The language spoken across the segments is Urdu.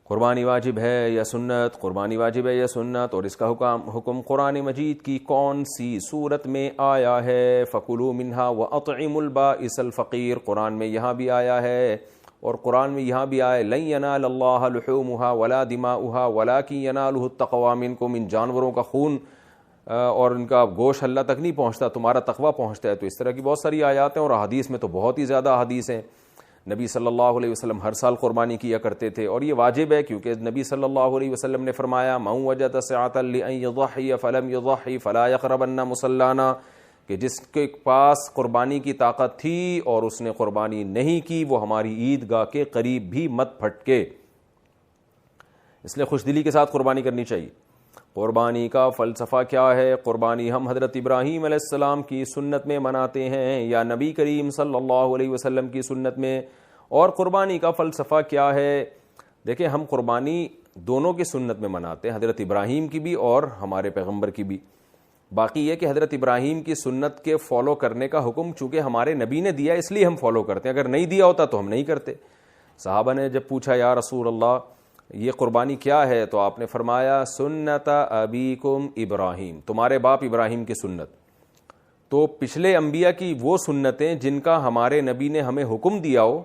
قربانی واجب ہے یا سنت، قربانی واجب ہے یا سنت، اور اس کا حکم قرآن مجید کی کون سی صورت میں آیا ہے؟ فَكُلُوا مِنْهَا وَأَطْعِمُوا الْبَائِسَ الْفَقِيرَ، قرآن میں یہاں بھی آیا ہے، اور قرآن میں یہاں بھی آیا لَن يَنَالَ اللَّهَ لُحُومُهَا وَلَا دِمَاؤُهَا وَلَكِنْ يَنَالُهُ التَّقْوَىٰ مِنْكُمْ، ان جانوروں کا خون اور ان کا گوشت اللہ تک نہیں پہنچتا، تمہارا تقویٰ پہنچتا ہے۔ تو اس طرح کی بہت ساری آیات ہیں، اور احادیث میں تو بہت ہی زیادہ احادیث ہیں۔ نبی صلی اللہ علیہ وسلم ہر سال قربانی کیا کرتے تھے، اور یہ واجب ہے کیونکہ نبی صلی اللہ علیہ وسلم نے فرمایا مَن وجد سعة لأن يضحي فلم يضحي فلا يقربن مصلانا، کہ جس کے پاس قربانی کی طاقت تھی اور اس نے قربانی نہیں کی، وہ ہماری عیدگاہ کے قریب بھی مت پھٹکے۔ اس لیے خوش دلی کے ساتھ قربانی کرنی چاہیے۔ قربانی کا فلسفہ کیا ہے؟ قربانی ہم حضرت ابراہیم علیہ السلام کی سنت میں مناتے ہیں یا نبی کریم صلی اللہ علیہ وسلم کی سنت میں؟ اور قربانی کا فلسفہ کیا ہے؟ دیکھیں، ہم قربانی دونوں کی سنت میں مناتے ہیں، حضرت ابراہیم کی بھی اور ہمارے پیغمبر کی بھی۔ باقی یہ کہ حضرت ابراہیم کی سنت کے فالو کرنے کا حکم چونکہ ہمارے نبی نے دیا اس لیے ہم فالو کرتے ہیں، اگر نہیں دیا ہوتا تو ہم نہیں کرتے۔ صحابہ نے جب پوچھا یا رسول اللہ یہ قربانی کیا ہے، تو آپ نے فرمایا سنت ابیکم ابراہیم، تمہارے باپ ابراہیم کی سنت۔ تو پچھلے انبیاء کی وہ سنتیں جن کا ہمارے نبی نے ہمیں حکم دیا ہو،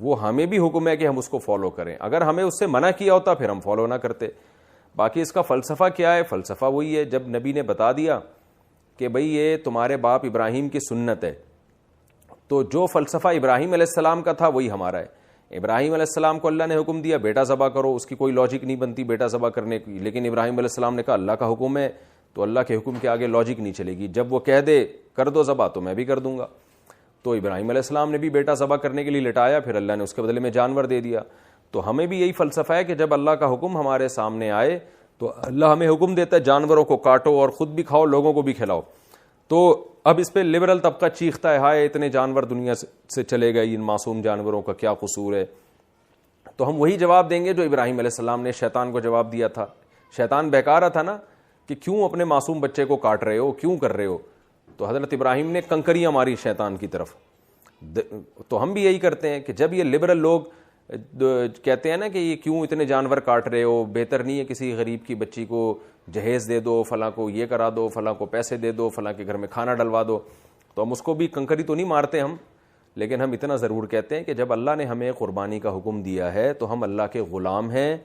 وہ ہمیں بھی حکم ہے کہ ہم اس کو فالو کریں، اگر ہمیں اس سے منع کیا ہوتا پھر ہم فالو نہ کرتے۔ باقی اس کا فلسفہ کیا ہے؟ فلسفہ وہی ہے، جب نبی نے بتا دیا کہ بھئی یہ تمہارے باپ ابراہیم کی سنت ہے، تو جو فلسفہ ابراہیم علیہ السلام کا تھا وہی ہمارا ہے۔ ابراہیم علیہ السلام کو اللہ نے حکم دیا بیٹا ذبح کرو، اس کی کوئی لاجک نہیں بنتی بیٹا ذبح کرنے کی، لیکن ابراہیم علیہ السلام نے کہا اللہ کا حکم ہے، تو اللہ کے حکم کے آگے لاجک نہیں چلے گی، جب وہ کہہ دے کر دو ذبح تو میں بھی کر دوں گا۔ تو ابراہیم علیہ السلام نے بھی بیٹا ذبح کرنے کے لیے لٹایا، پھر اللہ نے اس کے بدلے میں جانور دے دیا۔ تو ہمیں بھی یہی فلسفہ ہے کہ جب اللہ کا حکم ہمارے سامنے آئے تو اللہ ہمیں حکم دیتا ہے جانوروں کو کاٹو اور خود بھی کھاؤ، لوگوں کو بھی کھلاؤ۔ تو اب اس پہ لبرل طبقہ چیختا ہے ہائے اتنے جانور دنیا سے چلے گئے، ان معصوم جانوروں کا کیا قصور ہے؟ تو ہم وہی جواب دیں گے جو ابراہیم علیہ السلام نے شیطان کو جواب دیا تھا۔ شیطان بہکا رہا تھا نا کہ کیوں اپنے معصوم بچے کو کاٹ رہے ہو، کیوں کر رہے ہو؟ تو حضرت ابراہیم نے کنکریاں ماری شیطان کی طرف۔ تو ہم بھی یہی کرتے ہیں کہ جب یہ لبرل لوگ کہتے ہیں نا کہ یہ کیوں اتنے جانور کاٹ رہے ہو، بہتر نہیں ہے کسی غریب کی بچی کو جہیز دے دو، فلاں کو یہ کرا دو، فلاں کو پیسے دے دو، فلاں کے گھر میں کھانا ڈلوا دو، تو ہم اس کو بھی کنکری تو نہیں مارتے ہم، لیکن ہم اتنا ضرور کہتے ہیں کہ جب اللہ نے ہمیں قربانی کا حکم دیا ہے تو ہم اللہ کے غلام ہیں،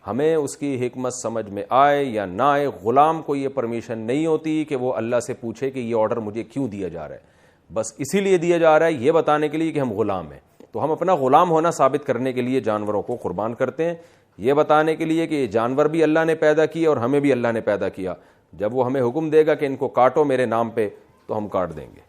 ہمیں اس کی حکمت سمجھ میں آئے یا نہ آئے، غلام کو یہ پرمیشن نہیں ہوتی کہ وہ اللہ سے پوچھے کہ یہ آرڈر مجھے کیوں دیا جا رہا ہے، بس اسی لیے دیا جا رہا ہے یہ بتانے کے لیے کہ ہم غلام ہیں۔ تو ہم اپنا غلام ہونا ثابت کرنے کے لیے جانوروں کو قربان کرتے ہیں، یہ بتانے کے لیے کہ یہ جانور بھی اللہ نے پیدا کیے اور ہمیں بھی اللہ نے پیدا کیا، جب وہ ہمیں حکم دے گا کہ ان کو کاٹو میرے نام پہ تو ہم کاٹ دیں گے۔